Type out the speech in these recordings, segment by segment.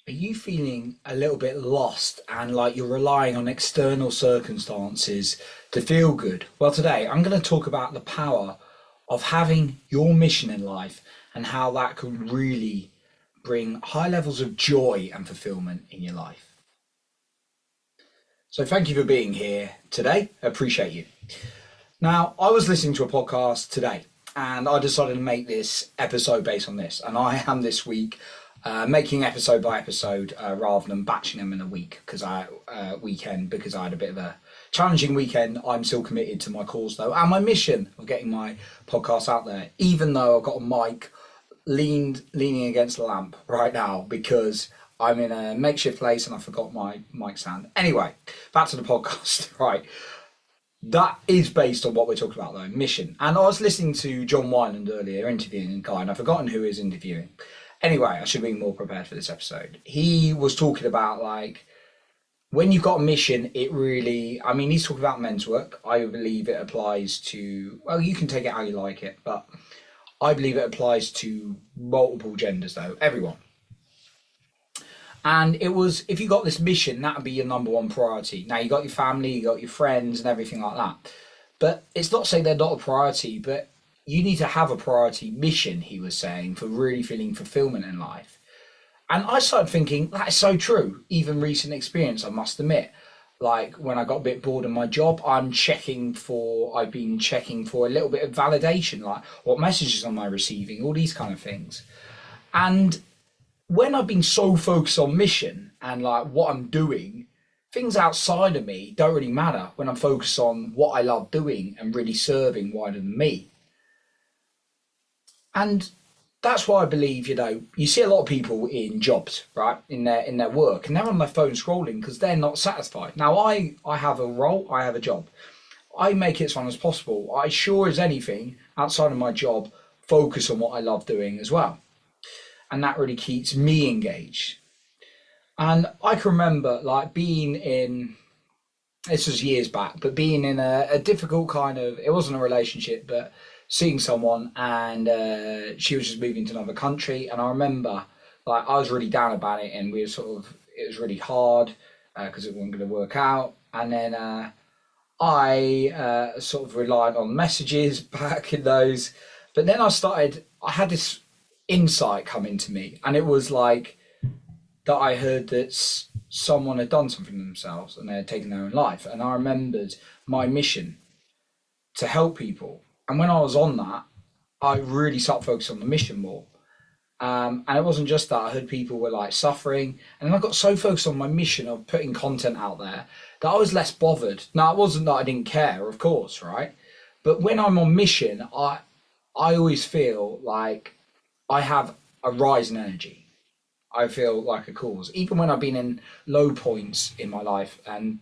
Are you feeling a little bit lost and like you're relying on external circumstances to feel good? Well, today I'm going to talk about the power of having your mission in life and how that can really bring high levels of joy and fulfillment in your life. So, thank you for being here today. I appreciate you. Now, I was listening to a podcast today and I decided to make this episode based on this. And I am this week making episode by episode rather than batching them in a week because I had a bit of a challenging weekend. I'm still committed to my cause though and my mission of getting my podcast out there, even though I've got a mic leaning against the lamp right now because I'm in a makeshift place and I forgot my mic stand. Anyway, back to the podcast, right? That is based on what we're talking about though, mission. And I was listening to John Wyland earlier interviewing a guy and I've forgotten who he was interviewing. Anyway, I should be more prepared for this episode. He was talking about like, when you've got a mission, it really, I mean, he's talking about men's work. I believe it applies to, well, you can take it how you like it, but I believe it applies to multiple genders though, everyone. And it was, if you got this mission, that would be your number one priority. Now you got your family, you got your friends and everything like that. But it's not saying they're not a priority, but you need to have a priority mission, he was saying, for really feeling fulfillment in life. And I started thinking, that is so true. Even recent experience, I must admit. Like when I got a bit bored in my job, I've been checking for a little bit of validation, like what messages am I receiving, all these kind of things. And when I've been so focused on mission and like what I'm doing, things outside of me don't really matter when I'm focused on what I love doing and really serving wider than me. And that's why I believe, you see a lot of people in jobs, right, in their work, and they're on their phone scrolling because they're not satisfied. Now, I have a role, I have a job. I make it as fun as possible. I sure as anything, outside of my job, focus on what I love doing as well. And that really keeps me engaged. And I can remember like this was years back, but being in a difficult kind of, it wasn't a relationship, but seeing someone and she was just moving to another country. And I remember like I was really down about it and it was really hard because it wasn't going to work out. And then I sort of relied on messages back in those. But then I had this insight coming to me, and it was like that I heard that someone had done something to themselves and they had taken their own life, and I remembered my mission to help people. And when I was on that, I really started focusing on the mission more, and it wasn't just that. I heard people were like suffering, and then I got so focused on my mission of putting content out there that I was less bothered. Now, it wasn't that I didn't care, of course, right? But when I'm on mission, I always feel like I have a rise in energy. I feel like a cause. Even when I've been in low points in my life, and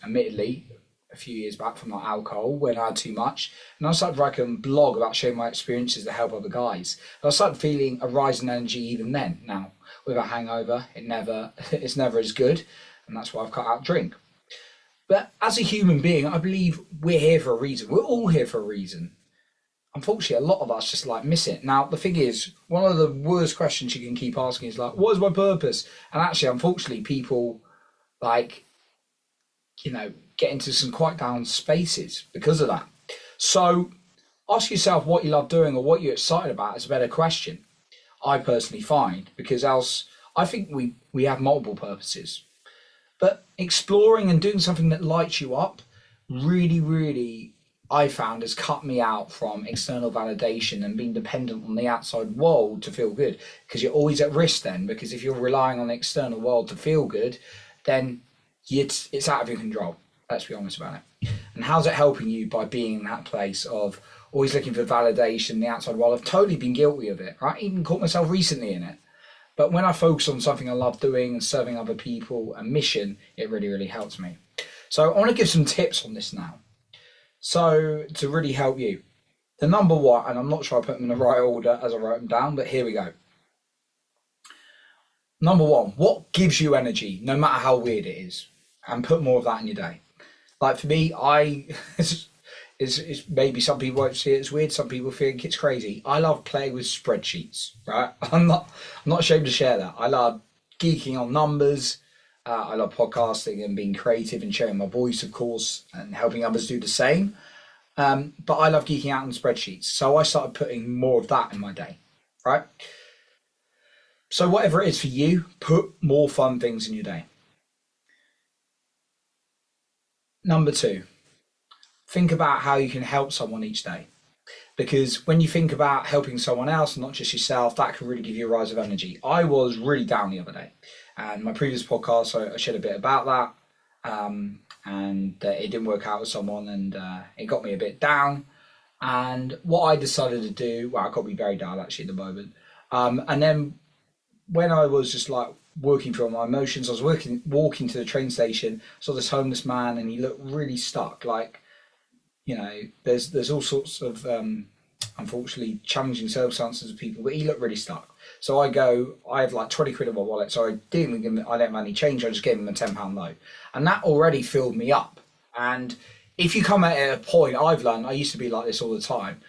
admittedly, a few years back from like alcohol, when I had too much, and I started writing a blog about sharing my experiences to help other guys. And I started feeling a rise in energy even then. Now, with a hangover, it's never as good, and that's why I've cut out drink. But as a human being, I believe we're here for a reason. We're all here for a reason. Unfortunately, a lot of us just like miss it. Now, the thing is, one of the worst questions you can keep asking is like, what is my purpose? And actually, unfortunately, people like, get into some quite down spaces because of that. So ask yourself what you love doing or what you're excited about is a better question, I personally find, because else I think we have multiple purposes. But exploring and doing something that lights you up really, really, I found, has cut me out from external validation and being dependent on the outside world to feel good, because you're always at risk then, because if you're relying on the external world to feel good, then it's out of your control. Let's be honest about it. And how's it helping you by being in that place of always looking for validation, the outside world? I've totally been guilty of it, right? Even caught myself recently in it. But when I focus on something I love doing and serving other people and mission, it really, really helps me. So I want to give some tips on this now. So to really help you, the number one, and I'm not sure I put them in the right order as I wrote them down, but here we go. Number one, what gives you energy, no matter how weird it is, and put more of that in your day. Like for me, it's maybe some people won't see it as weird. Some people think it's crazy. I love playing with spreadsheets, right? I'm not ashamed to share that. I love geeking on numbers. I love podcasting and being creative and sharing my voice, of course, and helping others do the same. But I love geeking out on spreadsheets. So I started putting more of that in my day, right? So whatever it is for you, put more fun things in your day. Number 2, think about how you can help someone each day. Because when you think about helping someone else, not just yourself, that can really give you a rise of energy. I was really down the other day, and my previous podcast, I shared a bit about that, and it didn't work out with someone, and it got me a bit down. And what I decided to do, well, it got me very down actually at the moment. And then when I was just like working through my emotions, I was walking to the train station, saw this homeless man, and he looked really stuck. Like, you know, there's all sorts of unfortunately challenging circumstances of people, but he looked really stuck. So I have like 20 quid in my wallet, so I didn't give him, I didn't have any change, I just gave him a £10 note. And that already filled me up. And if you come at a point, I've learned, I used to be like this all the time,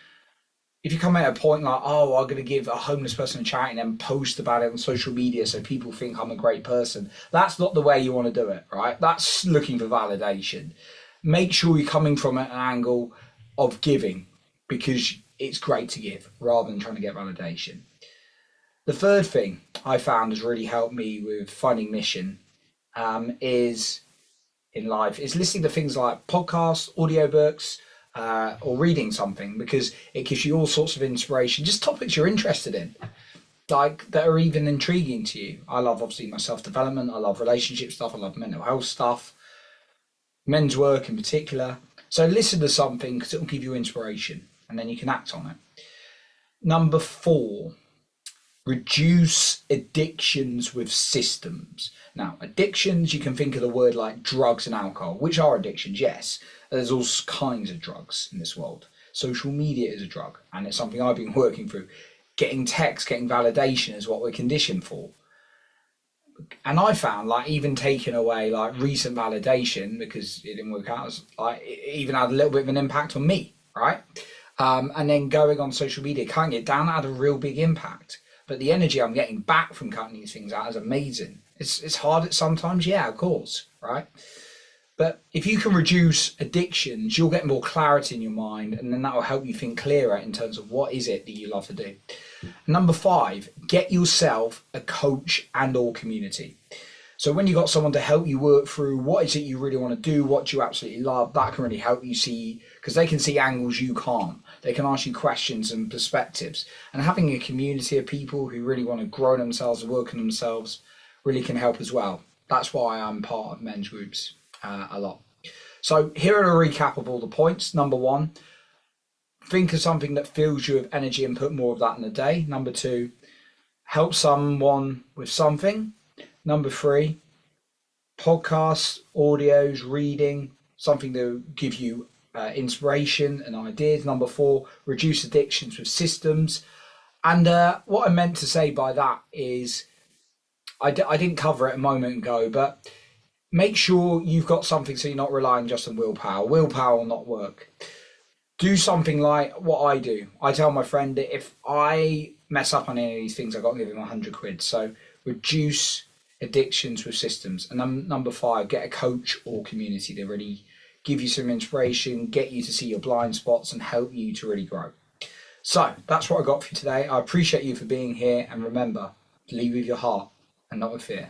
if you come at a point like, oh, I'm going to give a homeless person a charity and then post about it on social media so people think I'm a great person, that's not the way you want to do it, right? That's looking for validation. Make sure you're coming from an angle of giving, because it's great to give rather than trying to get validation. The third thing I found has really helped me with finding mission is in life is listening to things like podcasts, audiobooks, or reading something, because it gives you all sorts of inspiration, just topics you're interested in, like that are even intriguing to you. I love obviously my self-development, I love relationship stuff, I love mental health stuff, men's work in particular. So listen to something because it will give you inspiration and then you can act on it. Number 4, reduce addictions with systems. Now, addictions, you can think of the word like drugs and alcohol, which are addictions, yes. There's all kinds of drugs in this world. Social media is a drug, and it's something I've been working through. Getting texts, getting validation is what we're conditioned for. And I found, like, even taking away like recent validation because it didn't work out, like, it even had a little bit of an impact on me, right? And then going on social media, cutting it down, had a real big impact. But the energy I'm getting back from cutting these things out is amazing. It's hard at sometimes, yeah, of course, right? But if you can reduce addictions, you'll get more clarity in your mind, and then that will help you think clearer in terms of what is it that you love to do. Number 5, get yourself a coach and or community. So when you've got someone to help you work through what is it you really want to do, what do you absolutely love, that can really help you see, because they can see angles you can't. They can ask you questions and perspectives. And having a community of people who really want to grow themselves and work on themselves really can help as well. That's why I'm part of men's groups a lot. So here are a recap of all the points. Number 1, think of something that fills you with energy and put more of that in the day. Number 2, help someone with something. Number 3, podcasts, audios, reading, something to give you inspiration and ideas. Number 4, reduce addictions with systems. And what I meant to say by that is, I didn't cover it a moment ago, but make sure you've got something so you're not relying just on willpower. Willpower will not work. Do something like what I do. I tell my friend that if I mess up on any of these things, I've got to give him 100 quid. So reduce addictions with systems. And then number 5, get a coach or community to really give you some inspiration, get you to see your blind spots and help you to really grow. So that's what I got for you today. I appreciate you for being here, and remember, lead with your heart and not with fear.